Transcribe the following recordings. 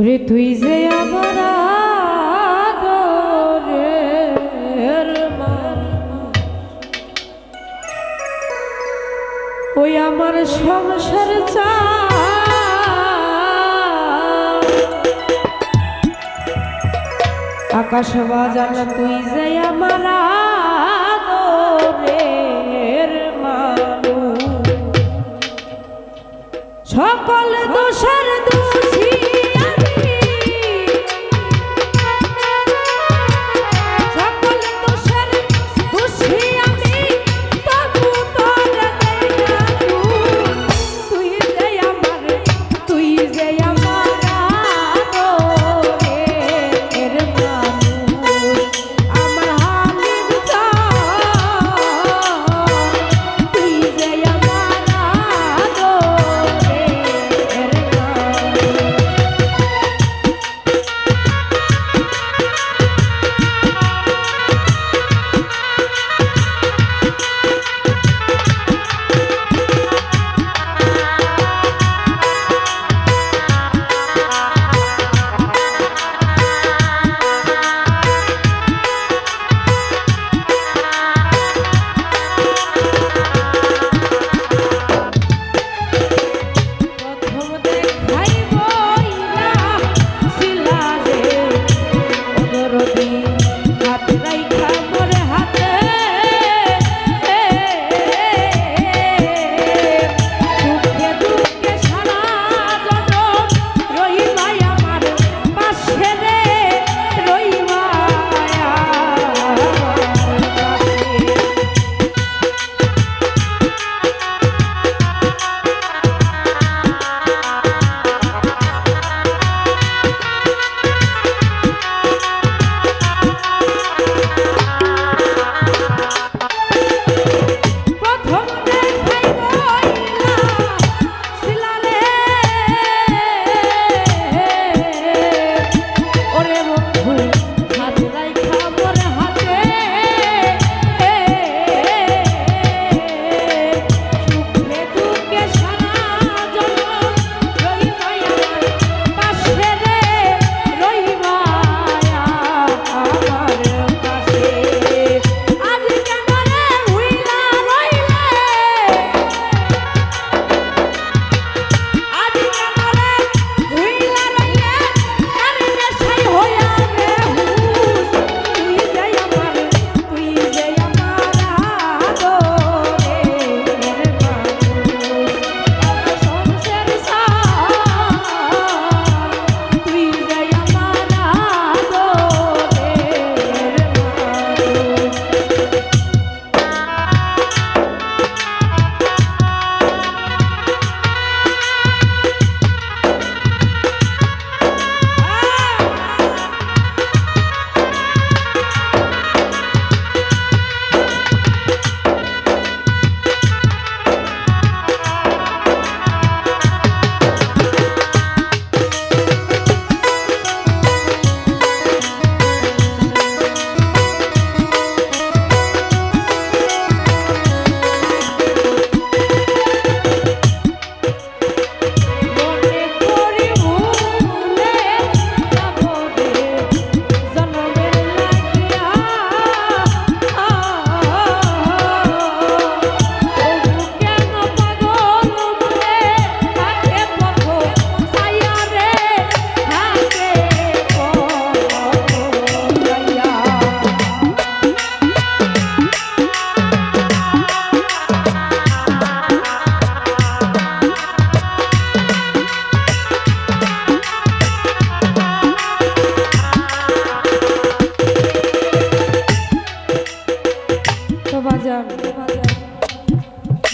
রে তুই যে আমার আদরের মানুষ, ওই আমার সংসার আকাশ বাজান তুই যে আমার আদরের মানুষ, সকল দোষের দোষী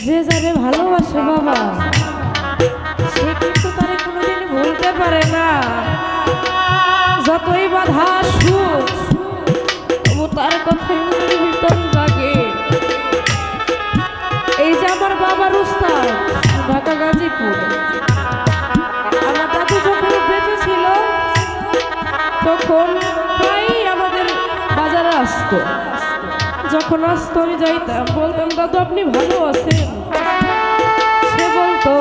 যে যারে ভালোবাসে বাবা সে কিন্তু তারে কোনোদিন ভুলতে পারে না। যতই বাধা সুখ তবু তার কথাই মনের ভিতর লাগে। এই যে আমার বাবার উস্তাদ ঢাকা গাজীপুর, আমার দাদু যখন বেঁচে ছিল তখন প্রায় আমাদের বাজারে আসতো। যখন আসতো আমি যাইতাম, বলতাম দাদু আপনি ভালো আছেন? সে বলতো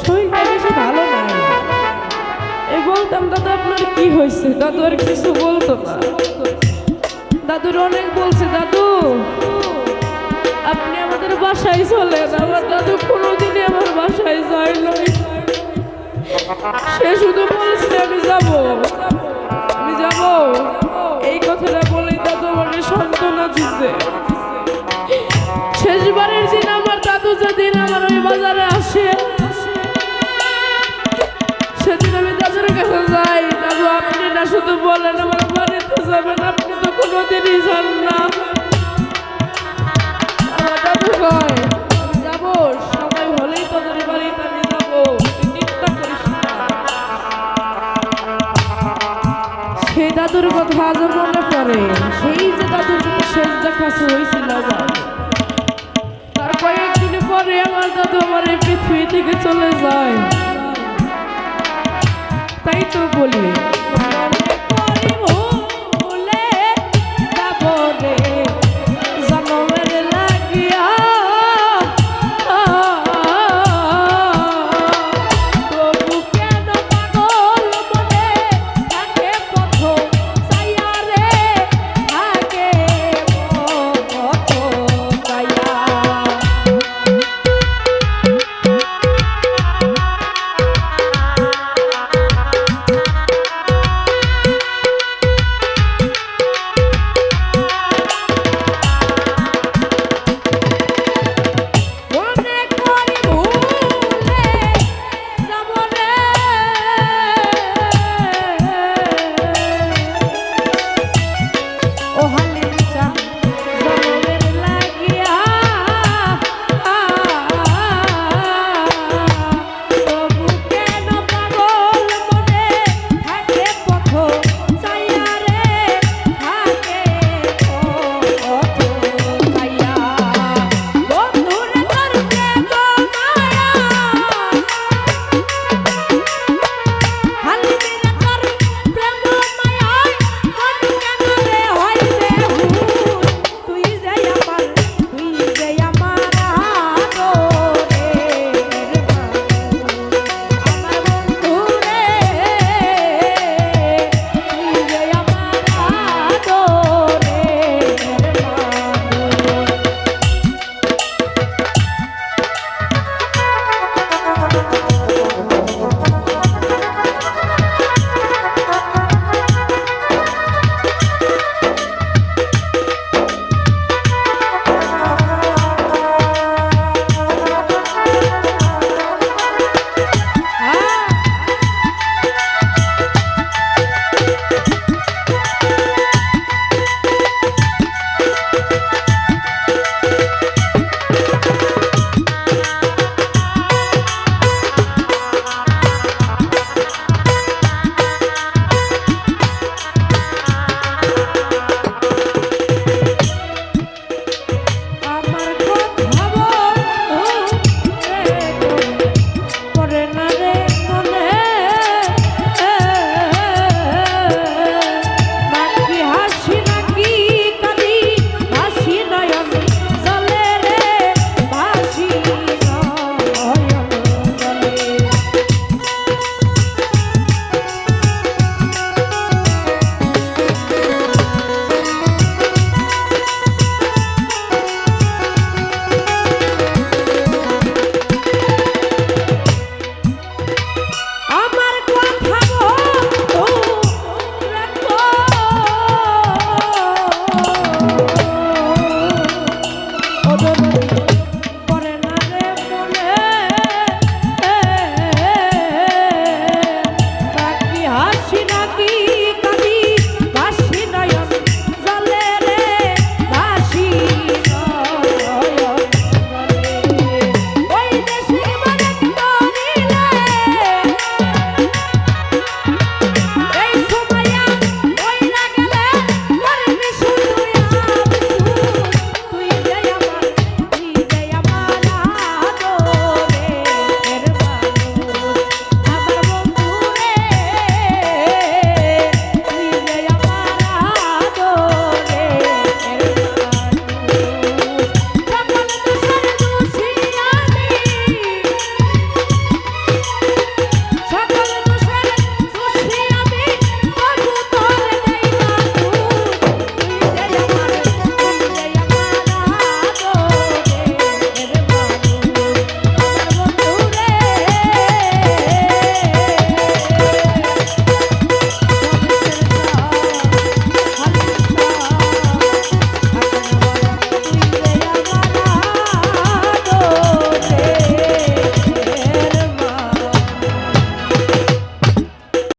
শরীরটা বেশি ভালো নাই, আমি বলতাম দাদু আপনার কি হয়েছে, দাদু আর কিছু বলতো না। দাদুর অনেক বলছে, দাদু আপনি আমাদের বাসায় চলেন। আমার দাদু কোনোদিনই আমার বাসায় যায় নাই, সে শুধু বলছে আমি যাব, আমি যাব। এই কথাটা বলেই দাদু আমাকে সান্ত্বনা দিচ্ছে। শেষবারের দিন আমার দাদু যেদিন আমার ওই বাজারে আসে, সেদিন আমি দাদুর কাছে যাই, দাদু আপনি না শুধু বলেন আমার বাড়িতে যাবেন, আপনি তো কোনোদিনই যান না। আমার দাদু কয় আমি যাবো, সময় হলেই তোদের বাড়িতে আমি যাবো, তুই চিন্তা করিস না। সেই দাদুর কথা আজও মনে পড়ে, সেই যে দাদুর সাথে শেষ দেখা হয়েছিল আমার। তার কয়েকদিন পরে আমার দাদু আমার এই পৃথিবী থেকে চলে যায়। তাই তো বলি